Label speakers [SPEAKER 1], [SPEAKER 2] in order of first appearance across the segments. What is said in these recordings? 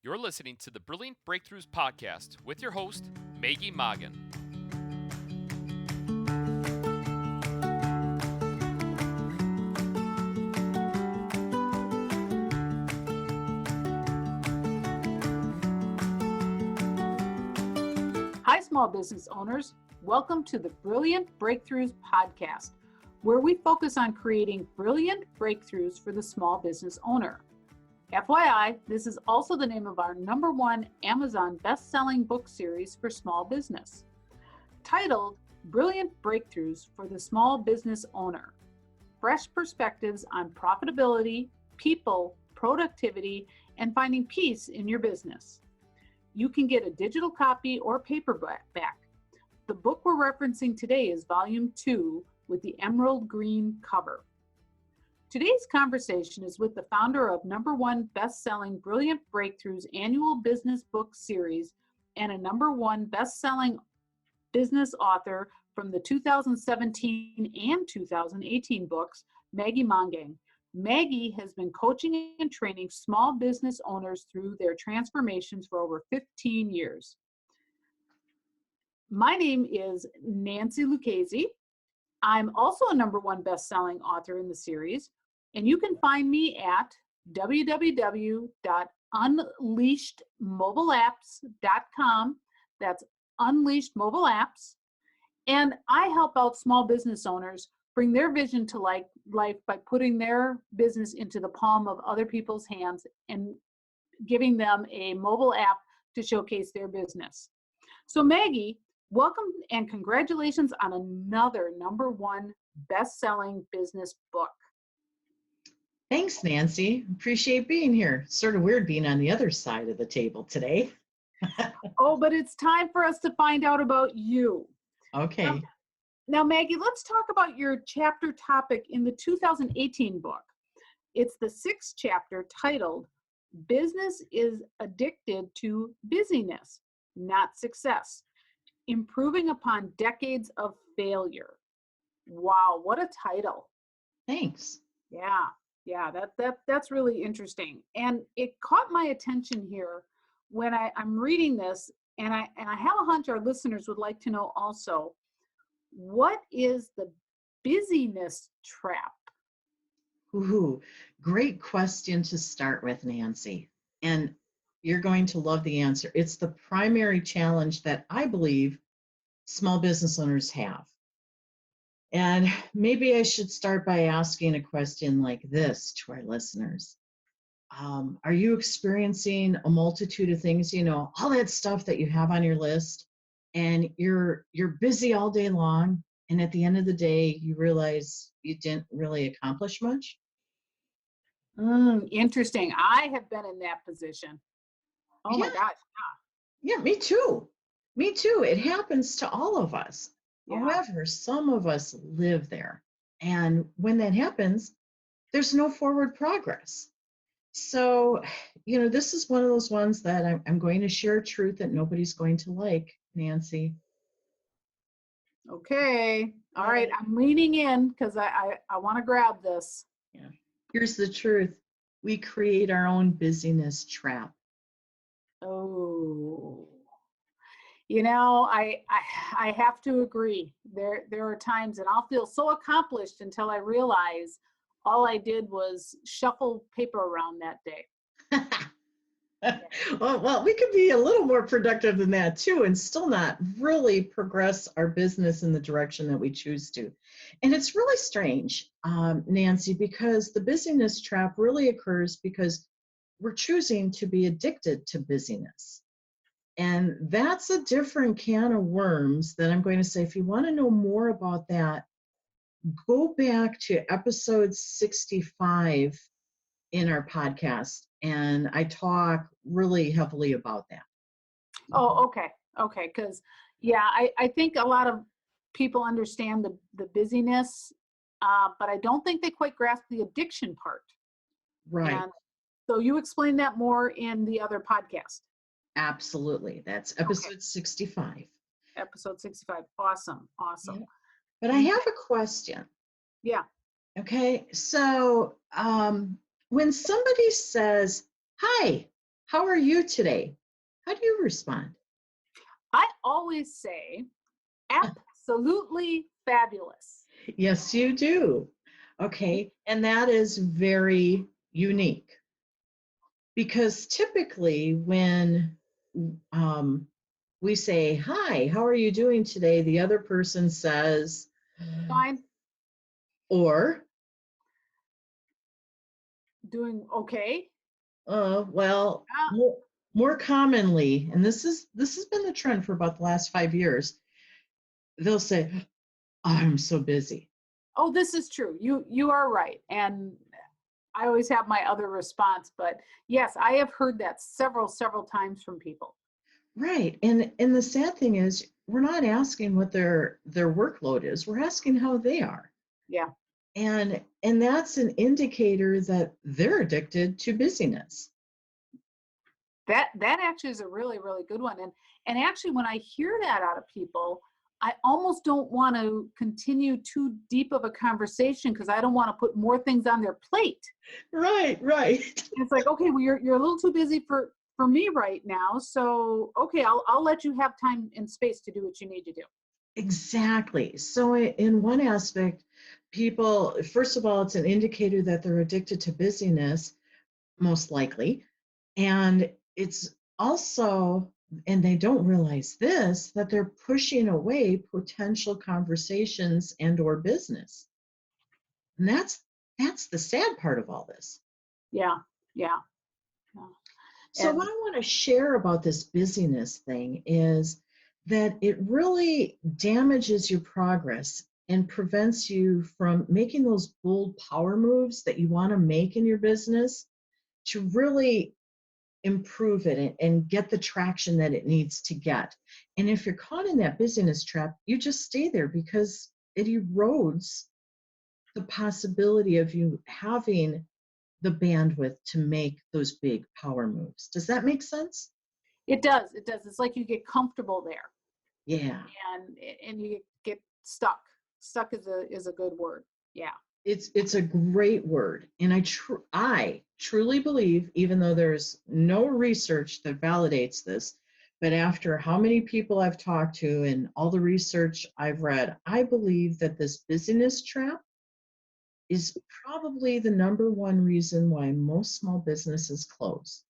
[SPEAKER 1] You're listening to the Brilliant Breakthroughs podcast with your host, Maggie Mongan.
[SPEAKER 2] Hi, small business owners. Welcome to the Brilliant Breakthroughs podcast, where we focus on creating brilliant breakthroughs for the small business owner. FYI, this is also the name of our #1 Amazon best-selling book series for small business, titled Brilliant Breakthroughs for the Small Business Owner. Fresh perspectives on profitability, people, productivity, and finding peace in your business. You can get a digital copy or paperback. The book we're referencing today is Volume 2 with the emerald green cover. Today's conversation is with the founder of #1 best-selling Brilliant Breakthroughs annual business book series and a #1 best-selling business author from the 2017 and 2018 books, Maggie Mongan. Maggie has been coaching and training small business owners through their transformations for over 15 years. My name is Nancy Lucchese. I'm also a #1 best-selling author in the series, and you can find me at www.unleashedmobileapps.com. That's Unleashed Mobile Apps. And I help out small business owners bring their vision to life by putting their business into the palm of other people's hands and giving them a mobile app to showcase their business. So Maggie, welcome and congratulations on another #1 best-selling business book.
[SPEAKER 3] Thanks, Nancy. Appreciate being here. Sort of weird being on the other side of the table today.
[SPEAKER 2] Oh, but it's time for us to find out about you.
[SPEAKER 3] Okay.
[SPEAKER 2] Now, Maggie, let's talk about your chapter topic in the 2018 book. It's the 6th chapter titled, Business is Addicted to Busyness, Not Success. Improving upon decades of failure. Wow, what a title.
[SPEAKER 3] Thanks.
[SPEAKER 2] Yeah, that's really interesting. And it caught my attention here when I'm reading this, and I have a hunch our listeners would like to know also, what is the busyness trap?
[SPEAKER 3] Ooh, great question to start with, Nancy. And you're going to love the answer. It's the primary challenge that I believe small business owners have. And maybe I should start by asking a question like this to our listeners. Are you experiencing a multitude of things, all that stuff that you have on your list, and you're busy all day long, and at the end of the day, you realize you didn't really accomplish much?
[SPEAKER 2] Interesting. I have been in that position. Oh my gosh.
[SPEAKER 3] Yeah, me too. Me too. It happens to all of us.
[SPEAKER 2] Yeah.
[SPEAKER 3] However, some of us live there. And when that happens, there's no forward progress. So, this is one of those ones that I'm going to share a truth that nobody's going to like, Nancy.
[SPEAKER 2] Okay. All right. I'm leaning in because I want to grab this.
[SPEAKER 3] Yeah. Here's the truth. We create our own busyness trap.
[SPEAKER 2] Oh. I have to agree. There are times, and I'll feel so accomplished until I realize all I did was shuffle paper around that day.
[SPEAKER 3] Well, we could be a little more productive than that too, and still not really progress our business in the direction that we choose to. And it's really strange, Nancy, because the busyness trap really occurs because we're choosing to be addicted to busyness. And that's a different can of worms that I'm going to say, if you want to know more about that, go back to episode 65 in our podcast, and I talk really heavily about that.
[SPEAKER 2] Oh, okay. Okay. Because, I think a lot of people understand the busyness, but I don't think they quite grasp the addiction part.
[SPEAKER 3] Right.
[SPEAKER 2] And so you explain that more in the other podcast.
[SPEAKER 3] Absolutely. That's episode 65.
[SPEAKER 2] Episode 65. Awesome.
[SPEAKER 3] Yeah. But I have a question.
[SPEAKER 2] Yeah.
[SPEAKER 3] Okay. So when somebody says, hi, How are you today? How do you respond?
[SPEAKER 2] I always say absolutely fabulous.
[SPEAKER 3] Yes, you do. Okay, and that is very unique because typically when um, we say, "Hi, how are you doing today?" the other person says,
[SPEAKER 2] Fine,
[SPEAKER 3] or,
[SPEAKER 2] doing okay.
[SPEAKER 3] well,
[SPEAKER 2] Ah,
[SPEAKER 3] more commonly, and this has been the trend for about the last 5 years, they'll say, "I'm so busy."
[SPEAKER 2] oh, this is true. You are right. And I always have my other response, but yes, I have heard that several times from people.
[SPEAKER 3] Right. And the sad thing is we're not asking what their workload is. We're asking how they are.
[SPEAKER 2] Yeah.
[SPEAKER 3] And that's an indicator that they're addicted to busyness.
[SPEAKER 2] That actually is a really good one. And actually when I hear that out of people, I almost don't want to continue too deep of a conversation because I don't want to put more things on their plate.
[SPEAKER 3] Right, right.
[SPEAKER 2] It's like, okay, well, you're a little too busy for me right now. So okay, I'll let you have time and space to do what you need to do.
[SPEAKER 3] Exactly. So in one aspect, people, first of all, it's an indicator that they're addicted to busyness, most likely. And it's also, and they don't realize this, that they're pushing away potential conversations and or business. And that's the sad part of all this.
[SPEAKER 2] Yeah, yeah, yeah.
[SPEAKER 3] So
[SPEAKER 2] And
[SPEAKER 3] what I want to share about this busyness thing is that it really damages your progress and prevents you from making those bold power moves that you want to make in your business to really improve it and get the traction that it needs to get. And if you're caught in that busyness trap, you just stay there because it erodes the possibility of you having the bandwidth to make those big power moves. Does that make sense?
[SPEAKER 2] it does, it does. It's like you get comfortable there
[SPEAKER 3] Yeah.
[SPEAKER 2] and you get stuck. Stuck is a good word. Yeah.
[SPEAKER 3] It's a great word. And I truly believe, even though there's no research that validates this, but after how many people I've talked to and all the research I've read, I believe that this busyness trap is probably the number one reason why most small businesses close.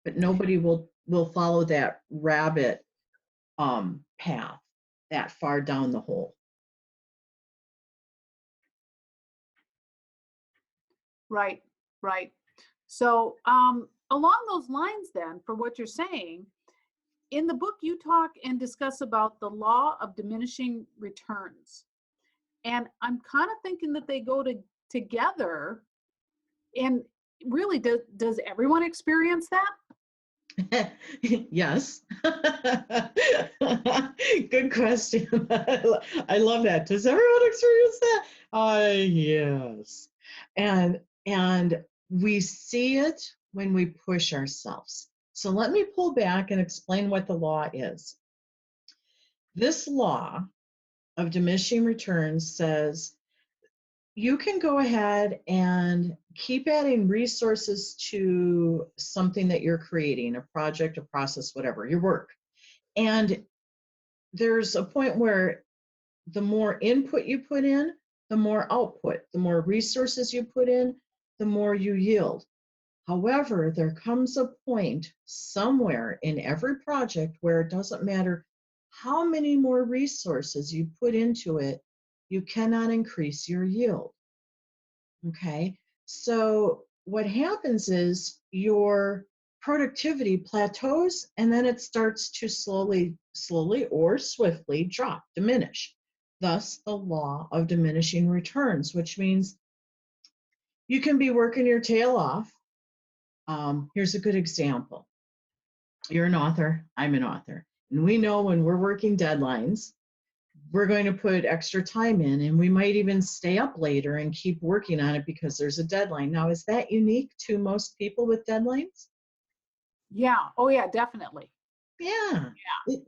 [SPEAKER 3] But nobody will follow that rabbit path that far down the hole.
[SPEAKER 2] Right, right. So, along those lines, then, for what you're saying, in the book, you talk and discuss about the law of diminishing returns. And I'm kind of thinking that they go together. And really, does everyone experience that?
[SPEAKER 3] Yes. Good question. I love that. Does everyone experience that? Yes. And we see it when we push ourselves. So let me pull back and explain what the law is. This law of diminishing returns says you can go ahead and keep adding resources to something that you're creating, a project, a process, whatever, your work. And there's a point where the more input you put in, the more output, the more resources you put in, the more you yield. However, there comes a point somewhere in every project where it doesn't matter how many more resources you put into it, you cannot increase your yield. Okay, so what happens is your productivity plateaus and then it starts to slowly or swiftly drop, diminish. Thus, the law of diminishing returns, which means you can be working your tail off. Here's a good example. You're an author, I'm an author. And we know when we're working deadlines, we're going to put extra time in and we might even stay up later and keep working on it because there's a deadline. Now, is that unique to most people with deadlines?
[SPEAKER 2] Yeah. Oh, yeah, definitely.
[SPEAKER 3] Yeah.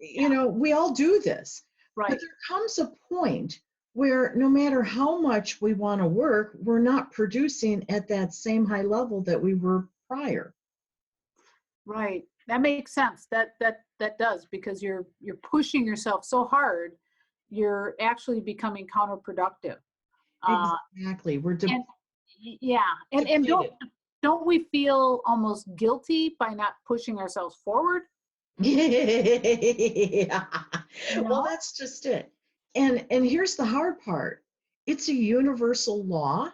[SPEAKER 2] Yeah.
[SPEAKER 3] We all do this. But
[SPEAKER 2] Right.
[SPEAKER 3] there comes a point where no matter how much we want to work, we're not producing at that same high level that we were prior.
[SPEAKER 2] Right. That makes sense. That does, because you're pushing yourself so hard, you're actually becoming counterproductive. Uh,
[SPEAKER 3] Exactly. We're
[SPEAKER 2] and yeah, and
[SPEAKER 3] depleted.
[SPEAKER 2] don't we feel almost guilty by not pushing ourselves forward?
[SPEAKER 3] Yeah.
[SPEAKER 2] You
[SPEAKER 3] Well,
[SPEAKER 2] know?
[SPEAKER 3] that's just it. And here's the hard part. It's a universal law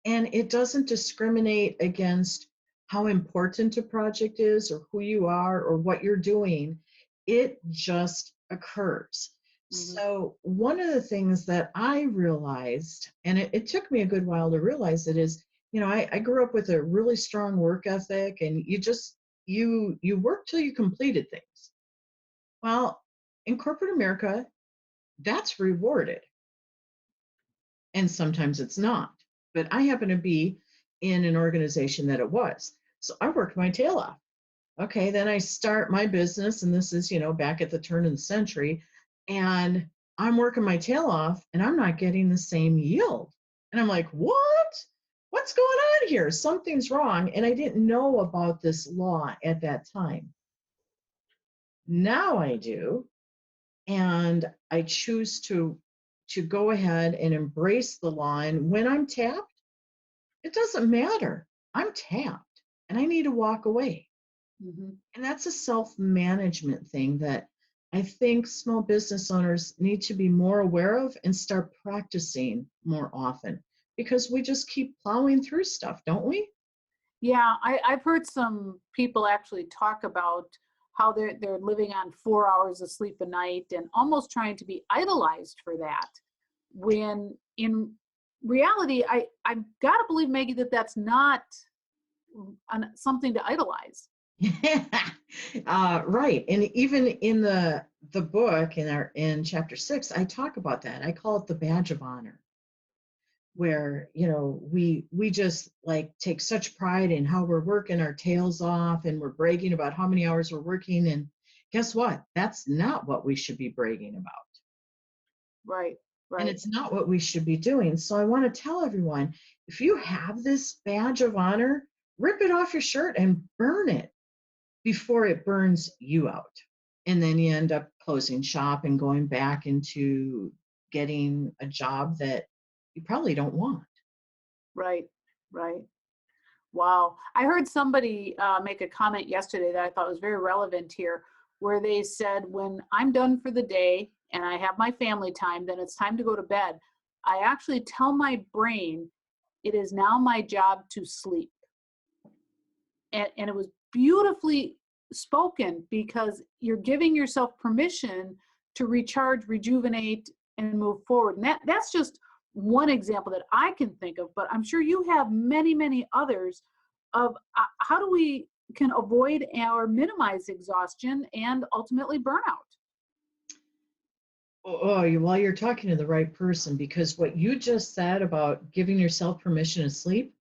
[SPEAKER 3] and it doesn't discriminate against how important a project is or who you are or what you're doing. It just occurs.
[SPEAKER 2] Hmm.
[SPEAKER 3] So one of the things that I realized, and it took me a good while to realize it, is, I grew up with a really strong work ethic, and you work till you completed things. Well, in corporate America, that's rewarded, and sometimes it's not. But I happen to be in an organization that it was. So I worked my tail off. Okay, then I start my business, and this is, back at the turn of the century, and I'm working my tail off, and I'm not getting the same yield. And I'm like, what? What's going on here? Something's wrong. And I didn't know about this law at that time. Now I do. And I choose to go ahead and embrace the law. And when I'm tapped, it doesn't matter. I'm tapped and I need to walk away.
[SPEAKER 2] Hmm.
[SPEAKER 3] And that's a self-management thing that I think small business owners need to be more aware of and start practicing more often, because we just keep plowing through stuff, don't we?
[SPEAKER 2] Yeah, I've heard some people actually talk about how they're living on 4 hours of sleep a night and almost trying to be idolized for that. When in reality, I've got to believe, Maggie, that that's not something to idolize.
[SPEAKER 3] Right. And even in the book in chapter 6, I talk about that. I call it the badge of honor, where we just like take such pride in how we're working our tails off and we're bragging about how many hours we're working. And guess what? That's not what we should be bragging about.
[SPEAKER 2] Right,
[SPEAKER 3] And
[SPEAKER 2] right.
[SPEAKER 3] it's not what we should be doing. So I want to tell everyone, if you have this badge of honor, rip it off your shirt and burn it before it burns you out. And then you end up closing shop and going back into getting a job that you probably don't want.
[SPEAKER 2] Right, right. Wow. I heard somebody make a comment yesterday that I thought was very relevant here, where they said, when I'm done for the day and I have my family time, then it's time to go to bed. I actually tell my brain it is now my job to sleep. And it was beautifully spoken, because you're giving yourself permission to recharge, rejuvenate, and move forward. And that's just one example that I can think of, but I'm sure you have many, many others of how do we can avoid or minimize exhaustion and ultimately burnout.
[SPEAKER 3] Well, you're talking to the right person, because what you just said about giving yourself permission to sleep,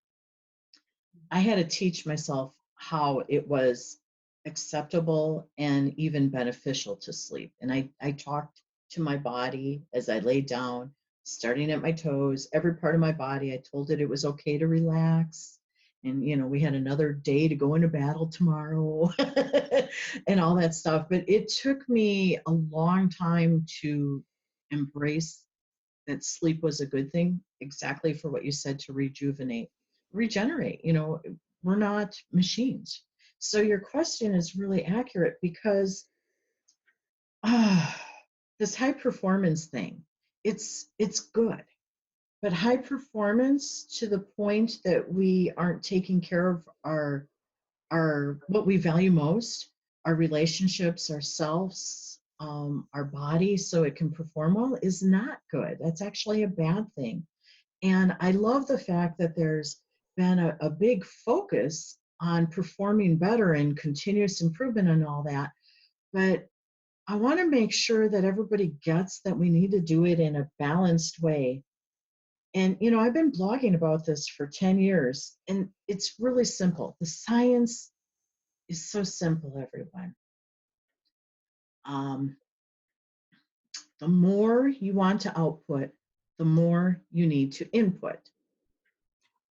[SPEAKER 3] I had to teach myself how it was acceptable and even beneficial to sleep. And I talked to my body as I laid down, starting at my toes, every part of my body. I told it was okay to relax. And, we had another day to go into battle tomorrow and all that stuff. But it took me a long time to embrace that sleep was a good thing, exactly for what you said, to rejuvenate, regenerate. We're not machines. So your question is really accurate, because ah, this high performance thing, it's good, but high performance to the point that we aren't taking care of our what we value most, our relationships, ourselves, our body, so it can perform well, is not good. That's actually a bad thing. And I love the fact that there's been a big focus on performing better and continuous improvement and all that. But I want to make sure that everybody gets that we need to do it in a balanced way. And, I've been blogging about this for 10 years, and it's really simple. The science is so simple, everyone. Um, the more you want to output, the more you need to input.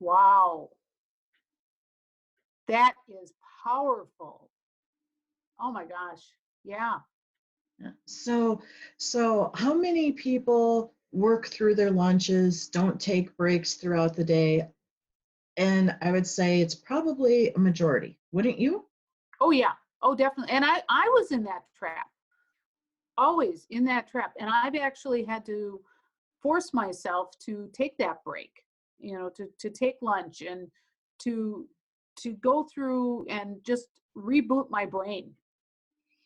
[SPEAKER 2] Wow, that is powerful. Oh my gosh. Yeah.
[SPEAKER 3] Yeah. So how many people work through their lunches, don't take breaks throughout the day? And I would say it's probably a majority, wouldn't you?
[SPEAKER 2] Oh yeah. Oh, definitely. And I was in that trap, always in that trap. And I've actually had to force myself to take that break, to take lunch and to go through and just reboot my brain.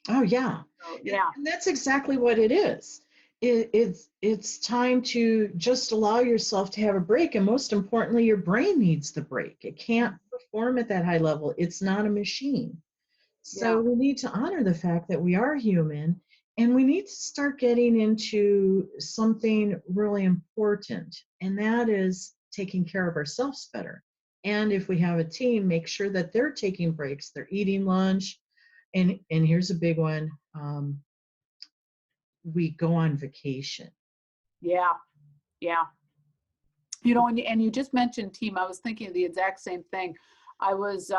[SPEAKER 3] Oh yeah.
[SPEAKER 2] So
[SPEAKER 3] And,
[SPEAKER 2] yeah,
[SPEAKER 3] and that's exactly what it is. It's time to just allow yourself to have a break. And most importantly, your brain needs the break. It can't perform at that high level. It's not a machine. So
[SPEAKER 2] yeah,
[SPEAKER 3] we need to honor the fact that we are human, and we need to start getting into something really important, and that is taking care of ourselves better. And if we have a team, make sure that they're taking breaks, they're eating lunch, and here's a big one: we go on vacation.
[SPEAKER 2] yeah, yeah. And you just mentioned team. I was thinking of the exact same thing. I was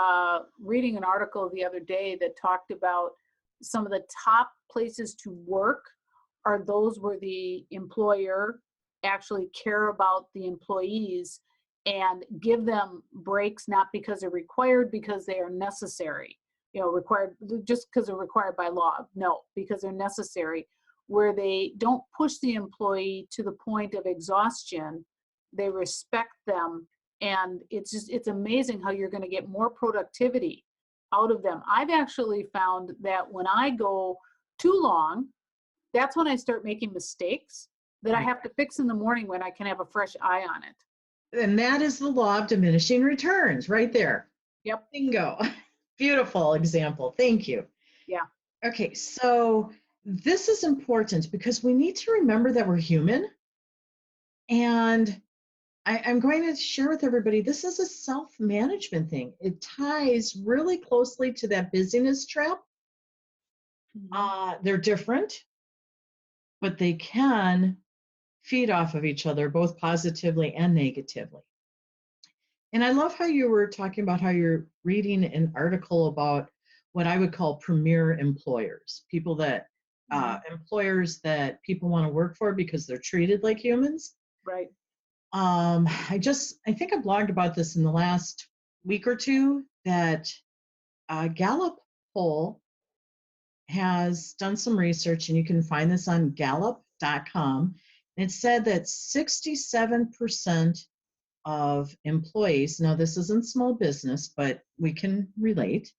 [SPEAKER 2] reading an article the other day that talked about some of the top places to work are those where the employer actually care about the employees and give them breaks, not because they're required, because they are necessary. Required just because they're required by law. No, because they're necessary. Where they don't push the employee to the point of exhaustion, they respect them, and it's amazing how you're going to get more productivity out of them. I've actually found that when I go too long, that's when I start making mistakes that I
[SPEAKER 3] Right.
[SPEAKER 2] have to fix in the morning when I can have a fresh eye on it.
[SPEAKER 3] And that is the law of diminishing returns right there.
[SPEAKER 2] Yep.
[SPEAKER 3] Bingo. Beautiful example. Thank you.
[SPEAKER 2] Yeah.
[SPEAKER 3] Okay, so this is important because we need to remember that we're human. And I'm going to share with everybody this is a self management thing. It ties really closely to that busyness trap.
[SPEAKER 2] Mhm.
[SPEAKER 3] They're different, but they can feed off of each other, both positively and negatively. And I love how you were talking about how you're reading an article about what I would call premier employers, people that
[SPEAKER 2] Mhm.
[SPEAKER 3] employers that people want to work for because they're treated like humans.
[SPEAKER 2] Right.
[SPEAKER 3] I think I blogged about this in the last week or two that Gallup poll has done some research, and you can find this on gallup.com. And it said that 67% of employees, now this isn't small business, but we can relate,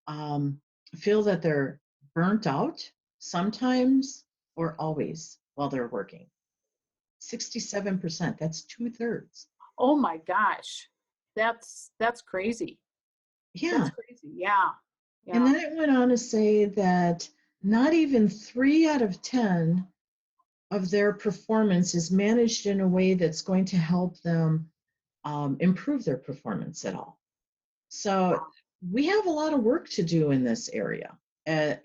[SPEAKER 3] um, feel that they're burnt out sometimes or always while they're working. 67%, that's 2/3.
[SPEAKER 2] Oh my gosh. That's crazy. That's
[SPEAKER 3] Yeah.
[SPEAKER 2] crazy. Yeah.
[SPEAKER 3] And
[SPEAKER 2] Yeah.
[SPEAKER 3] then it went on to say that not even 3 out of 10 of their performance is managed in a way that's going to help them improve their performance at all. So we have a lot of work to do in this area. And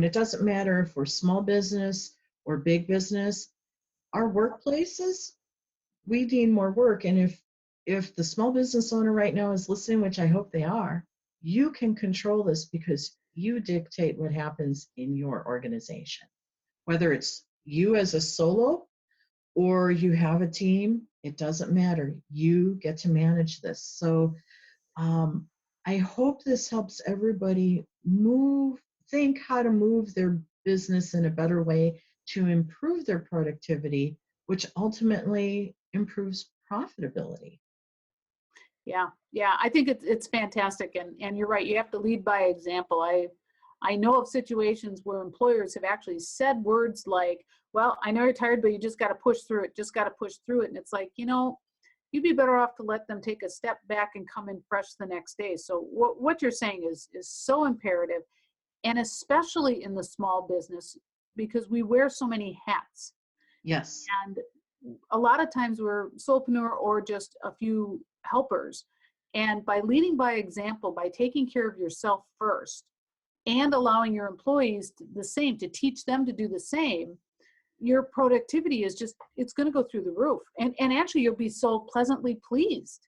[SPEAKER 3] it doesn't matter if we're small business or big business, our workplaces, we need more work. And if the small business owner right now is listening, which I hope they are, you can control this because you dictate what happens in your organization. Whether it's you as a solo or you have a team, it doesn't matter. You get to manage this. So um, I hope this helps everybody think how to move their business in a better way to improve their productivity, which ultimately improves profitability.
[SPEAKER 2] Yeah, yeah, I think it's fantastic, and you're right. You have to lead by example. I know of situations where employers have actually said words like, "Well, I know you're tired, but you just got to push through it. Just got to push through it." And it's like, you'd be better off to let them take a step back and come in fresh the next day. So what you're saying is so imperative, and especially in the small business because we wear so many hats.
[SPEAKER 3] Yes.
[SPEAKER 2] And a lot of times we're solopreneur or just a few helpers. And by leading by example, by taking care of yourself first and allowing your employees the same, to teach them to do the same, your productivity is it's going to go through the roof. And actually, you'll be so pleasantly pleased.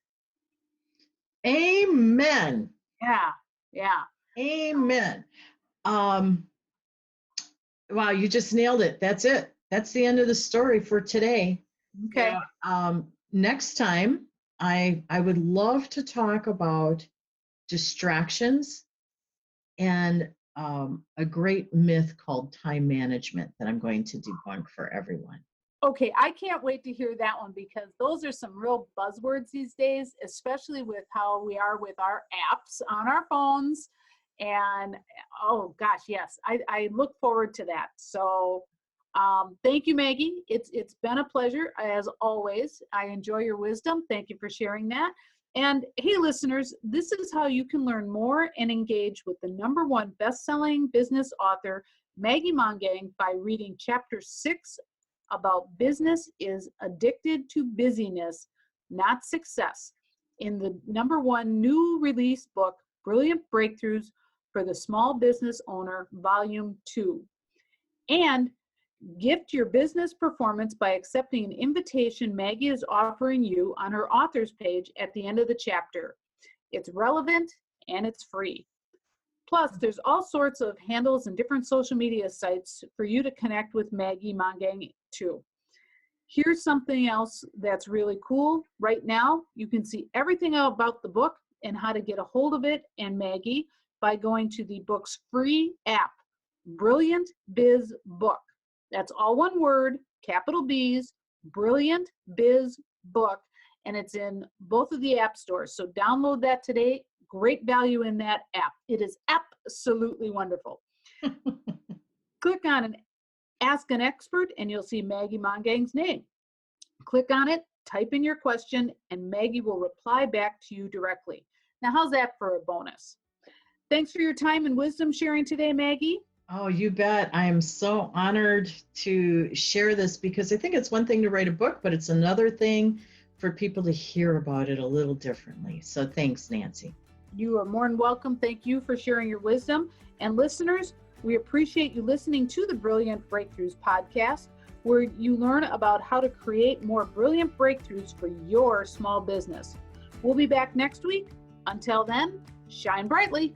[SPEAKER 3] Amen.
[SPEAKER 2] Yeah. Yeah.
[SPEAKER 3] Amen. Wow, you just nailed it. That's it. That's the end of the story for today.
[SPEAKER 2] Okay.
[SPEAKER 3] Next time, I would love to talk about distractions and a great myth called time management that I'm going to debunk for everyone.
[SPEAKER 2] Okay, I can't wait to hear that one because those are some real buzzwords these days, especially with how we are with our apps on our phones. And oh gosh, yes, I look forward to that. So thank you, Maggie. It's been a pleasure as always. I enjoy your wisdom. Thank you for sharing that. And hey, listeners, this is how you can learn more and engage with the #1 best-selling business author, Maggie Mongan, by reading Chapter 6 about business is addicted to busyness, not success, in the #1 new release book, Brilliant Breakthroughs for the Small Business Owner, Volume 2. And gift your business performance by accepting an invitation Maggie is offering you on her author's page at the end of the chapter. It's relevant and it's free. Plus, there's all sorts of handles and different social media sites for you to connect with Maggie Mongan too. Here's something else that's really cool. Right now, you can see everything about the book and how to get a hold of it and Maggie by going to the book's free app, Brilliant Biz Book. That's all one word, capital B's, Brilliant Biz Book, and it's in both of the app stores. So download that today. Great value in that app. It is absolutely wonderful. Click on Ask an Expert and you'll see Maggie Mongan's name. Click on it, type in your question, and Maggie will reply back to you directly. Now, how's that for a bonus? Thanks for your time and wisdom sharing today, Maggie.
[SPEAKER 3] Oh, you bet. I am so honored to share this because I think it's one thing to write a book, but it's another thing for people to hear about it a little differently. So thanks, Nancy.
[SPEAKER 2] You are more than welcome. Thank you for sharing your wisdom. And listeners, we appreciate you listening to the Brilliant Breakthroughs podcast, where you learn about how to create more brilliant breakthroughs for your small business. We'll be back next week. Until then, shine brightly.